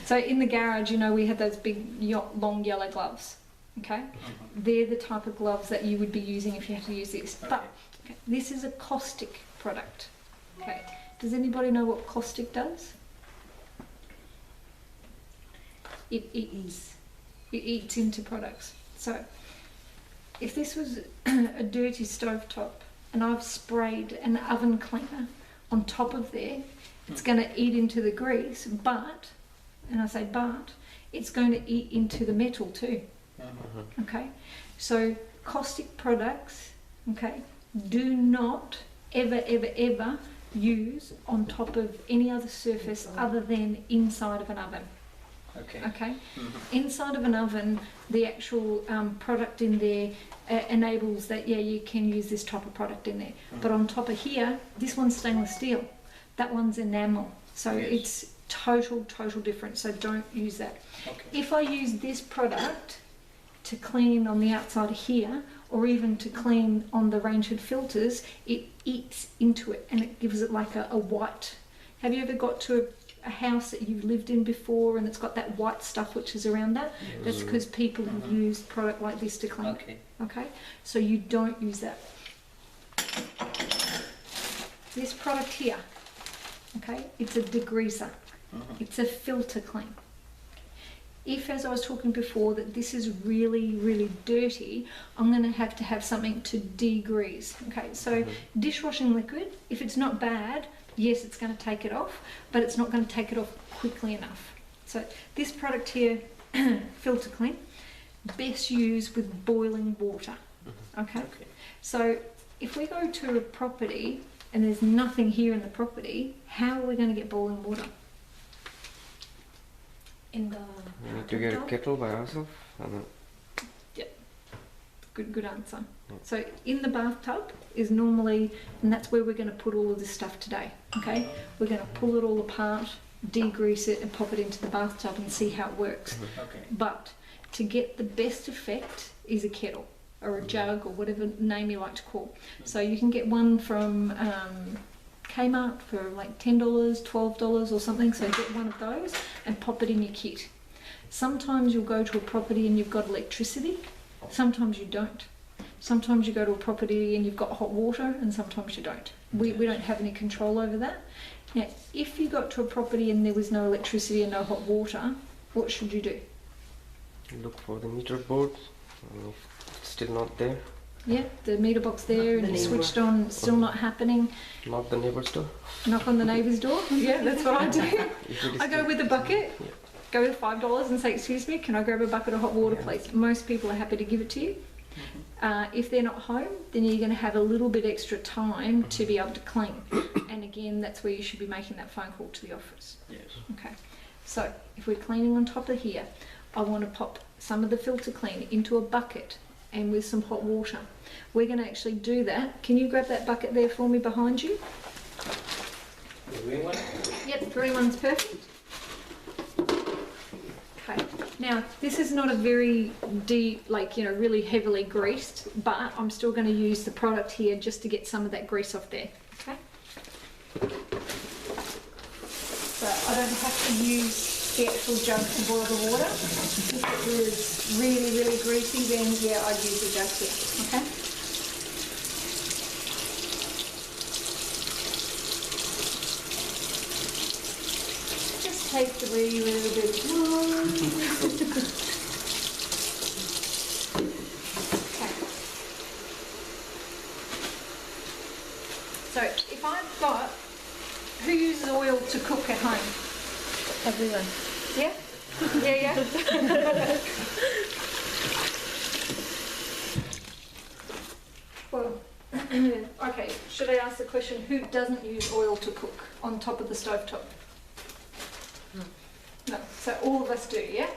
So in the garage, you know, we had those big, long yellow gloves. Okay, they're the type of gloves that you would be using if you had to use this. Okay. But okay, this is a caustic product. Okay, does anybody know what caustic does? It eats into products. So if this was a dirty stovetop and I've sprayed an oven cleaner on top of there, it's going to eat into the grease, but, and I say but, it's going to eat into the metal too. Okay, so caustic products, okay, do not ever use on top of any other surface other than inside of an oven. Okay. Inside of an oven, the actual product in there enables that, yeah, you can use this type of product in there. But on top of here, this one's stainless steel, that one's enamel, so it's total different, so don't use that. If I use this product to clean on the outside of here, or even to clean on the range hood filters, it eats into it and it gives it like a white. Have you ever got to a house that you've lived in before and it's got that white stuff which is around that? That's because people have used product like this to clean. Okay, so you don't use that. This product here, okay, it's a degreaser. It's a filter clean. If, as I was talking before, that this is really dirty, I'm going to have something to degrease. Okay, so dishwashing liquid, if it's not bad, yes, it's going to take it off, but it's not going to take it off quickly enough. So this product here, filter clean, best used with boiling water. Okay, so if we go to a property and there's nothing here in the property, how are we going to get boiling water? In the we need to get a kettle by ourselves. Yep. Good answer. So in the bathtub is normally, and that's where we're going to put all of this stuff today. Okay, we're going to pull it all apart, degrease it, and pop it into the bathtub and see how it works. But to get the best effect is a kettle or a jug or whatever name you like to call. So you can get one from Kmart for like $10, $12 or something, so get one of those and pop it in your kit. Sometimes you'll go to a property and you've got electricity, sometimes you don't. Sometimes you go to a property and you've got hot water and sometimes you don't. We don't have any control over that. Now, if you got to a property and there was no electricity and no hot water, what should you do? Look for the meter board, and if it's still not there. Yeah, the meter box there and you switched on, still not happening. Knock the neighbor's door. Knock on the neighbour's door. Yeah, that's what I do. I go with a bucket, go with $5 and say, excuse me, can I grab a bucket of hot water, please? Most people are happy to give it to you. If they're not home, then you're going to have a little bit extra time to be able to clean. And again, that's where you should be making that phone call to the office. Okay, so if we're cleaning on top of here, I want to pop some of the filter clean into a bucket and with some hot water. We're going to actually do that. Can you grab that bucket there for me behind you? The green one? Yep, green one's perfect. Okay, now this is not a very deep, like, you know, really heavily greased, but I'm still going to use the product here just to get some of that grease off there. Okay, so I don't have to use the actual jug to boil the water. If it was really greasy, then yeah, I'd use the jug here. Okay. Just takes a really bit of time. Okay. So if I've got, who uses oil to cook at home? Everyone. Yeah? Yeah. Well, okay, should I ask the question, who doesn't use oil to cook on top of the stovetop? No, so all of us do, yeah?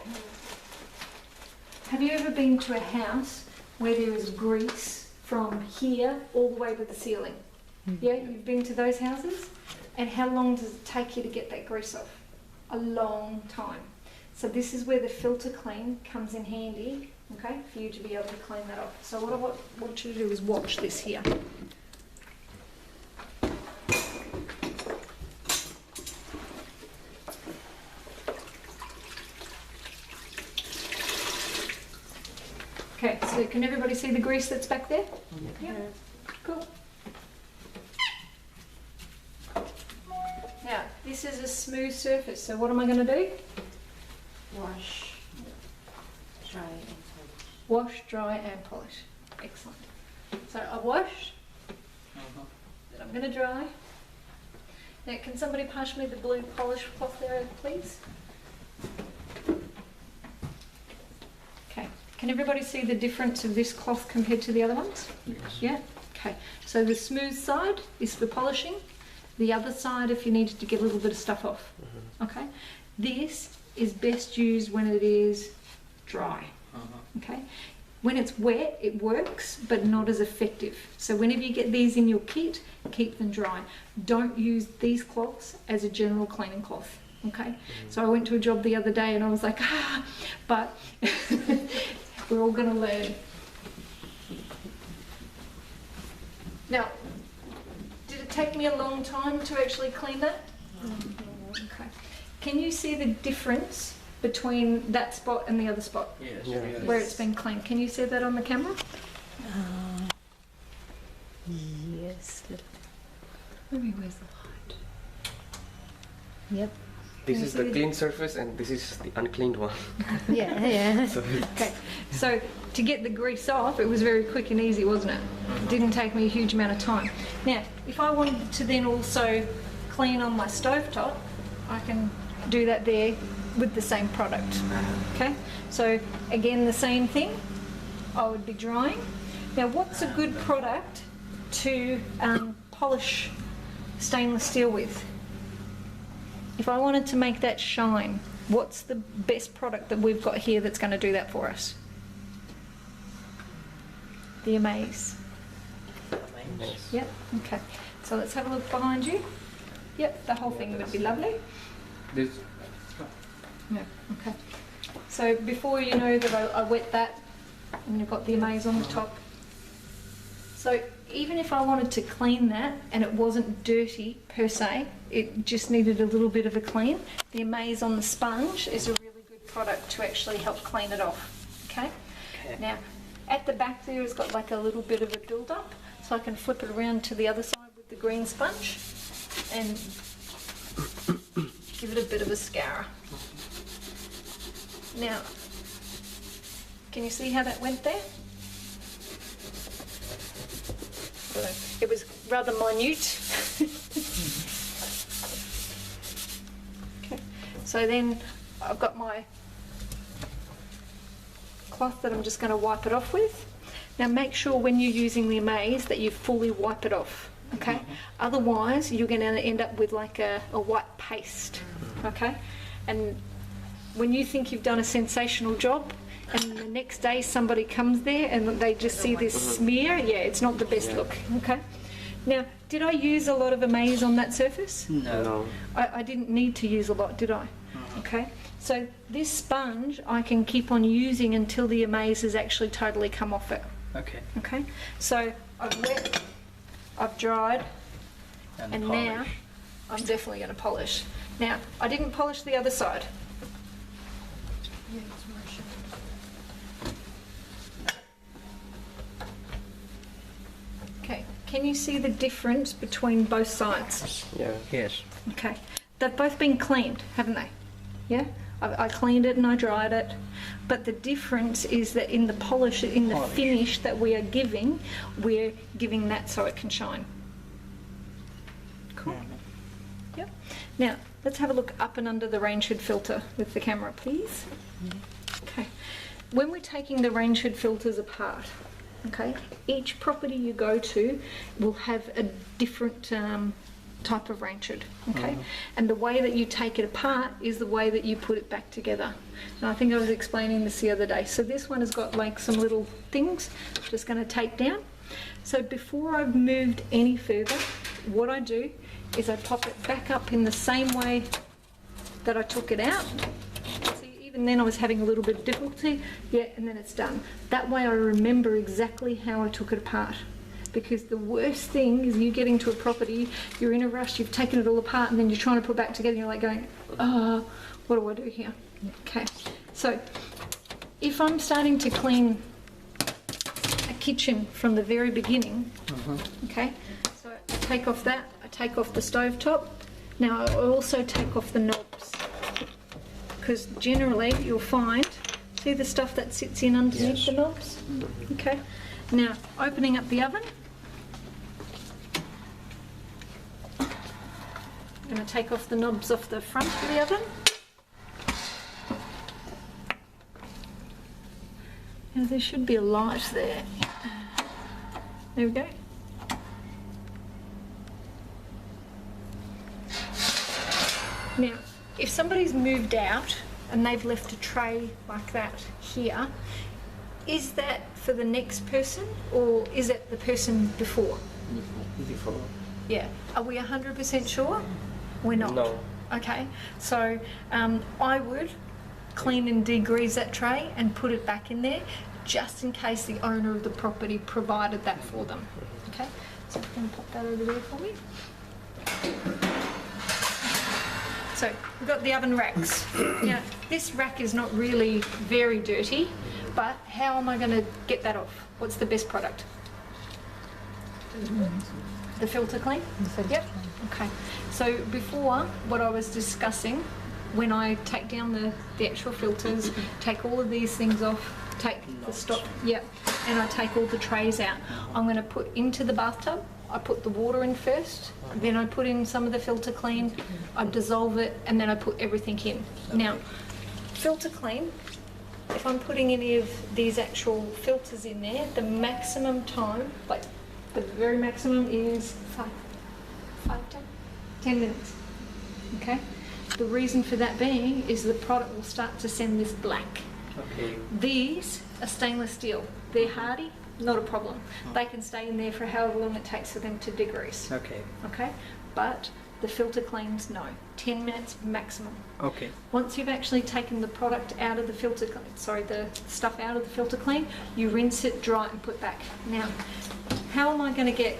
Have you ever been to a house where there is grease from here all the way to the ceiling? Yeah, you've been to those houses? And how long does it take you to get that grease off? A long time. So this is where the filter clean comes in handy, okay, for you to be able to clean that off. So what I want you to do is watch this here. Okay, so can everybody see the grease that's back there? Yeah. Cool. Now, this is a smooth surface, so what am I going to do? Wash, dry, and polish. Wash, dry and polish. Excellent. So I've washed, then I'm going to dry. Now, can somebody pass me the blue polish cloth there, please? Okay. Can everybody see the difference of this cloth compared to the other ones? Yes. Yeah? Okay. So the smooth side is for polishing. The other side if you needed to get a little bit of stuff off. Okay? This is best used when it is dry. Okay? When it's wet, it works, but not as effective. So whenever you get these in your kit, keep them dry. Don't use these cloths as a general cleaning cloth. Okay? So I went to a job the other day and I was like, but we're all going to learn. Now, did it take me a long time to actually clean that? Okay. Can you see the difference between that spot and the other spot Yes. Yeah. Yes. where it's been cleaned? Can you see that on the camera? Yes. Maybe where's the light? Yep. This Can is you the see clean surface and this is the uncleaned one. Yeah, yeah. So Okay, so to get the grease off, it was very quick and easy, wasn't it? It didn't take me a huge amount of time. Now, if I wanted to then also clean on my stovetop, I can do that there with the same product. Okay, so again, the same thing. I would be drying. Now, what's a good product to polish stainless steel with? If I wanted to make that shine, what's the best product that we've got here that's going to do that for us? The Amaze. nice. Yep, okay. So let's have a look behind you. Yep, the whole thing would be lovely. This. Yeah, okay. So before you know that I wet that, and you've got the Amaze on the top. So even if I wanted to clean that and it wasn't dirty per se, it just needed a little bit of a clean, the Amaze on the sponge is a really good product to actually help clean it off. Okay? Now, at the back there has got like a little bit of a build-up, so I can flip it around to the other side with the green sponge and give it a bit of a scour. Now, can you see how that went there? It was rather minute. Okay. So then I've got my cloth that I'm just going to wipe it off with. Now make sure when you're using the Amaze that you fully wipe it off. Okay? Otherwise you're going to end up with like a white paste. Okay? And when you think you've done a sensational job, and the next day somebody comes there and they just see this smear, yeah, it's not the best look. Okay. Now, did I use a lot of Amaze on that surface? No. I didn't need to use a lot, did I? Okay. So this sponge I can keep on using until the Amaze has actually totally come off it. Okay. Okay. So I've wet, I've dried, and now I'm definitely going to polish. Now, I didn't polish the other side. Okay, can you see the difference between both sides? Yeah. Yes. Okay, they've both been cleaned, haven't they? Yeah, I cleaned it and I dried it, but the difference is that in the polish, in the finish that we are giving, we're giving that so it can shine. Cool. Yep. Now, let's have a look up and under the range hood filter with the camera, please. Okay. When we're taking the range hood filters apart, okay, each property you go to will have a different type of range hood, okay? And the way that you take it apart is the way that you put it back together. And I think I was explaining this the other day. So this one has got like some little things I'm just going to take down. So before I've moved any further, what I do is I pop it back up in the same way that I took it out. See, even then I was having a little bit of difficulty. Yeah, and then it's done. That way I remember exactly how I took it apart. Because the worst thing is you getting to a property, you're in a rush, you've taken it all apart, and then you're trying to put it back together, and you're like going, what do I do here? Okay, so if I'm starting to clean kitchen from the very beginning. Okay, so I take off that, I take off the stove top. Now I also take off the knobs, because generally you'll find, see the stuff that sits in underneath the knobs? Okay, now opening up the oven. I'm going to take off the knobs off the front of the oven. Now there should be a light there. There we go. Now, if somebody's moved out and they've left a tray like that here, is that for the next person or is it the person before? Before. Yeah. Are we 100% sure? We're not. No. Okay. So I would clean and degrease that tray and put it back in there, just in case the owner of the property provided that for them. Okay. So I'm going to pop that over there for me. So we've got the oven racks. Now this rack is not really very dirty, but how am I going to get that off? What's the best product? The filter clean? Yep. Okay. So before, what I was discussing, when I take down the actual filters, take all of these things off, take the stop, yep, and I take all the trays out. I'm going to put into the bathtub. I put the water in first, then I put in some of the filter clean, I dissolve it, and then I put everything in. Now, filter clean, if I'm putting any of these actual filters in there, the maximum time, like the very maximum is 10 minutes. Okay? The reason for that being is the product will start to send this black. Okay. These are stainless steel. They're hardy, not a problem. They can stay in there for however long it takes for them to degrease. Okay. Okay? But the filter cleans, no. 10 minutes maximum. Okay. Once you've actually taken the product out of the filter, the stuff out of the filter clean, you rinse it, dry it and put back. Now, how am I going to get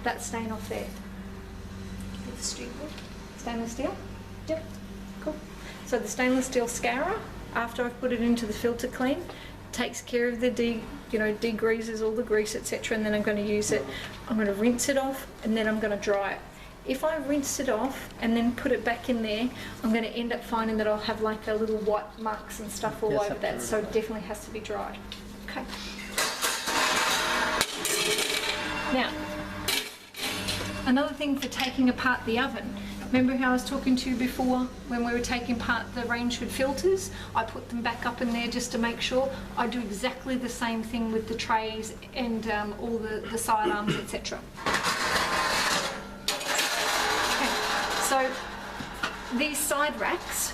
that stain off there? With stainless steel? Yep, cool. So the stainless steel scourer, after I've put it into the filter clean, takes care of the degreases all the grease, etc. And then I'm going to use it. I'm going to rinse it off and then I'm going to dry it. If I rinse it off and then put it back in there, I'm going to end up finding that I'll have like a little white marks and stuff all over that. So it definitely has to be dried. Okay. Now, another thing for taking apart the oven. Remember how I was talking to you before when we were taking apart the range hood filters? I put them back up in there just to make sure. I do exactly the same thing with the trays and all the sidearms, etc. Okay, so these side racks,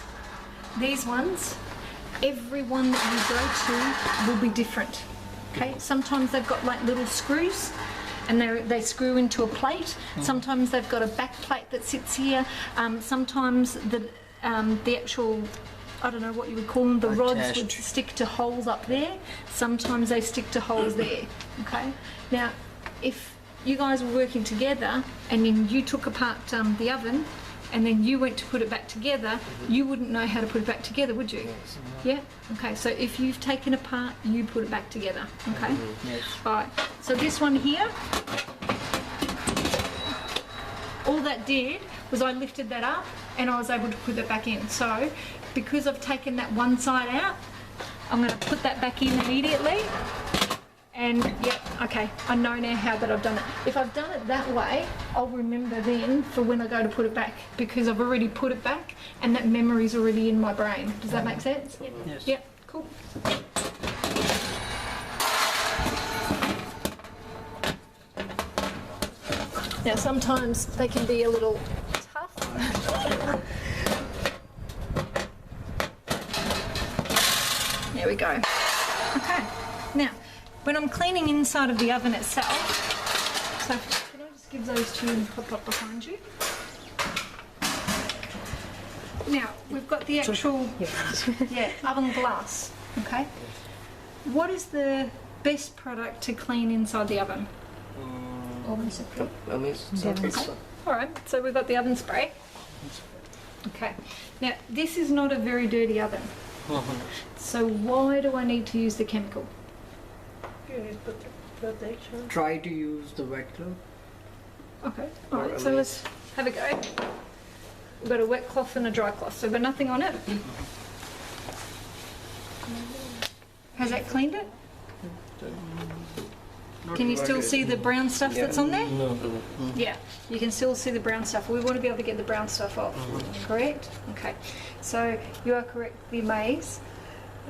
these ones, every one that you go to will be different. Okay, sometimes they've got like little screws and they screw into a plate. Sometimes they've got a back plate that sits here. Sometimes the actual, I don't know what you would call them, the rods would stick to holes up there. Sometimes they stick to holes there. Okay. Now, if you guys were working together and then you took apart the oven and then you went to put it back together, you wouldn't know how to put it back together, would you? Yes. Yeah? Okay, so if you've taken apart, you put it back together, okay? Yes. Alright, so this one here, all that did was I lifted that up and I was able to put that back in. So, because I've taken that one side out, I'm going to put that back in immediately. And yep, okay, I know now how that I've done it. If I've done it that way, I'll remember then for when I go to put it back, because I've already put it back and that memory's already in my brain. Does that make sense? Yep. Yes. Yep, cool. Now sometimes they can be a little tough. There we go. Okay, now when I'm cleaning inside of the oven itself, so can I just give those two and pop up behind you? Now we've got the actual oven glass. Okay, what is the best product to clean inside the oven? Oven spray. Alright, so we've got the oven spray. Okay, now this is not a very dirty oven. So why do I need to use the chemical? Try to use the wet cloth. Okay, Or alright, a so lace. let's have a go. We've got a wet cloth and a dry cloth, so we've got nothing on it. Has that cleaned it? Can you still see the brown stuff that's on there? No. Yeah, you can still see the brown stuff. We want to be able to get the brown stuff off, correct? Okay, so you are correct, the amaze.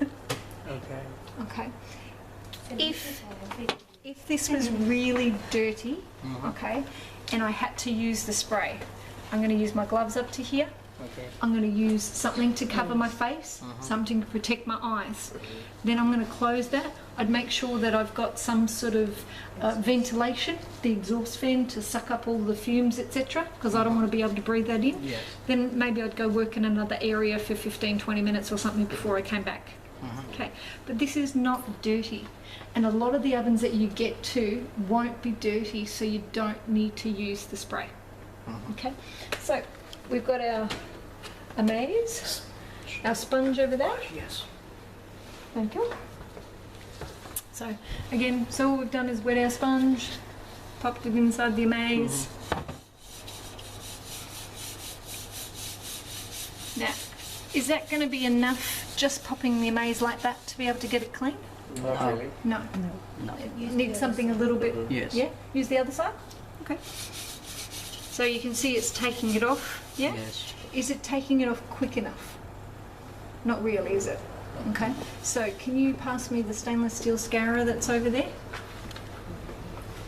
Okay. Okay. If this was really dirty, okay, and I had to use the spray, I'm going to use my gloves up to here. Okay. I'm going to use something to cover my face, something to protect my eyes. Then I'm going to close that. I'd make sure that I've got some sort of ventilation, the exhaust fan to suck up all the fumes, etc., because I don't want to be able to breathe that in. Yes. Then maybe I'd go work in another area for 15, 20 minutes or something before I came back. Okay, but this is not dirty. And a lot of the ovens that you get to won't be dirty, so you don't need to use the spray. Okay, so we've got our amaze, our sponge over there. Yes. Thank you. So again, so all we've done is wet our sponge, popped it inside the amaze. Now, is that going to be enough, just popping the amaze like that, to be able to get it clean? Not really. No. No. You need something a little bit. Yes. Yeah? Use the other side? Okay. So you can see it's taking it off. Yeah? Yes. Is it taking it off quick enough? Not really, is it? Okay. So can you pass me the stainless steel scourer that's over there?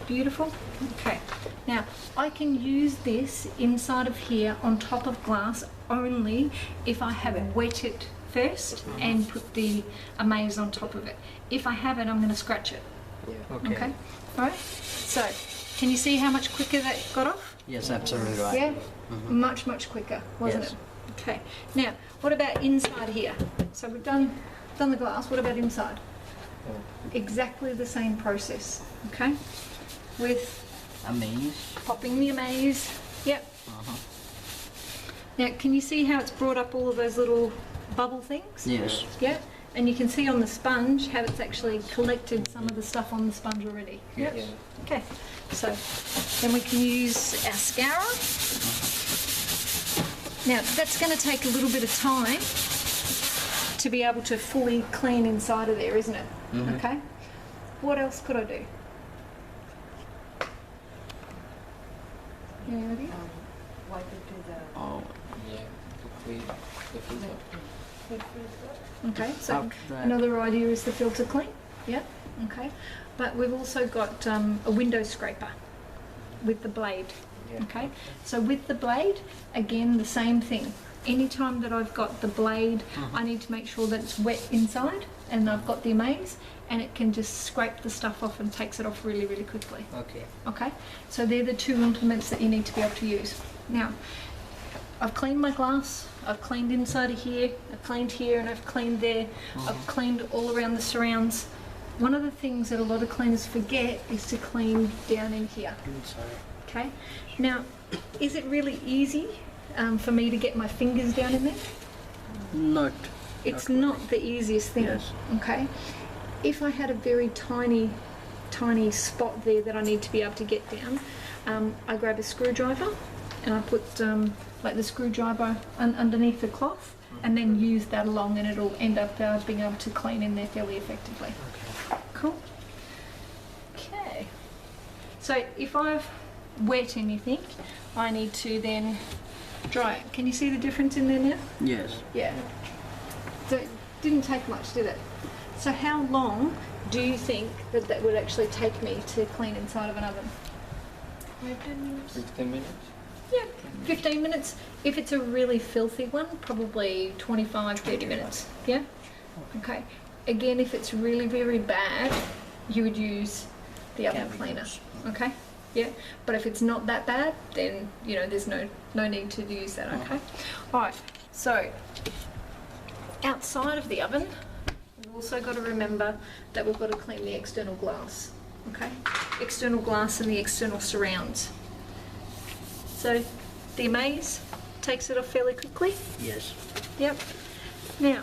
Beautiful. Okay. Now, I can use this inside of here on top of glass only if I have wet it first and put the amaze on top of it. If I haven't, I'm going to scratch it. Okay. Okay? Alright? So, can you see how much quicker that got off? Yes, absolutely right. Yeah? Much, much quicker, wasn't Yes. it? Okay. Now, what about inside here? So we've done the glass. What about inside? Exactly the same process. Okay? With Amaze. popping the amaze. Yep. Now, can you see how it's brought up all of those little bubble things? Yes. Yeah. And you can see on the sponge how it's actually collected some of the stuff on the sponge already. Yes. Yeah. Okay. So then we can use our scourer. Now, that's going to take a little bit of time to be able to fully clean inside of there, isn't it? Okay. What else could I do? Any idea? Wipe it to the Oh, Yeah. The filter. Okay, so after that. another idea is the filter clean. Yeah, okay. But we've also got a window scraper with the blade. Yeah. Okay, so with the blade, again, the same thing. Anytime that I've got the blade, I need to make sure that it's wet inside and I've got the amaze, and it can just scrape the stuff off and takes it off really, really quickly. Okay. Okay, so they're the two implements that you need to be able to use. Now, I've cleaned my glass, I've cleaned inside of here, I've cleaned here, and I've cleaned there. I've cleaned all around the surrounds. One of the things that a lot of cleaners forget is to clean down in here. Inside. Okay, now, is it really easy for me to get my fingers down in there? Not. It's not the easiest thing. Yes. Okay, if I had a very tiny spot there that I need to be able to get down, I grab a screwdriver and I put like the screwdriver underneath the cloth, and then use that along, and it'll end up being able to clean in there fairly effectively. Okay. Cool. Okay. So if I've wet anything, I need to then dry it. Can you see the difference in there now? Yes. Yeah. So it didn't take much, did it? So how long do you think that would actually take me to clean inside of an oven? 10 minutes. 15 minutes? Yeah, 15 minutes. If it's a really filthy one, probably 25, 30 minutes. Yeah? Okay. Again, if it's really, very bad, you would use the oven cleaner. Chemicals. Okay? Yeah? But if it's not that bad, then, you know, there's no need to use that, okay? Alright, so outside of the oven, we've also got to remember that we've got to clean the external glass. Okay? External glass and the external surrounds. So the amaze takes it off fairly quickly. Yes. Yep. Now,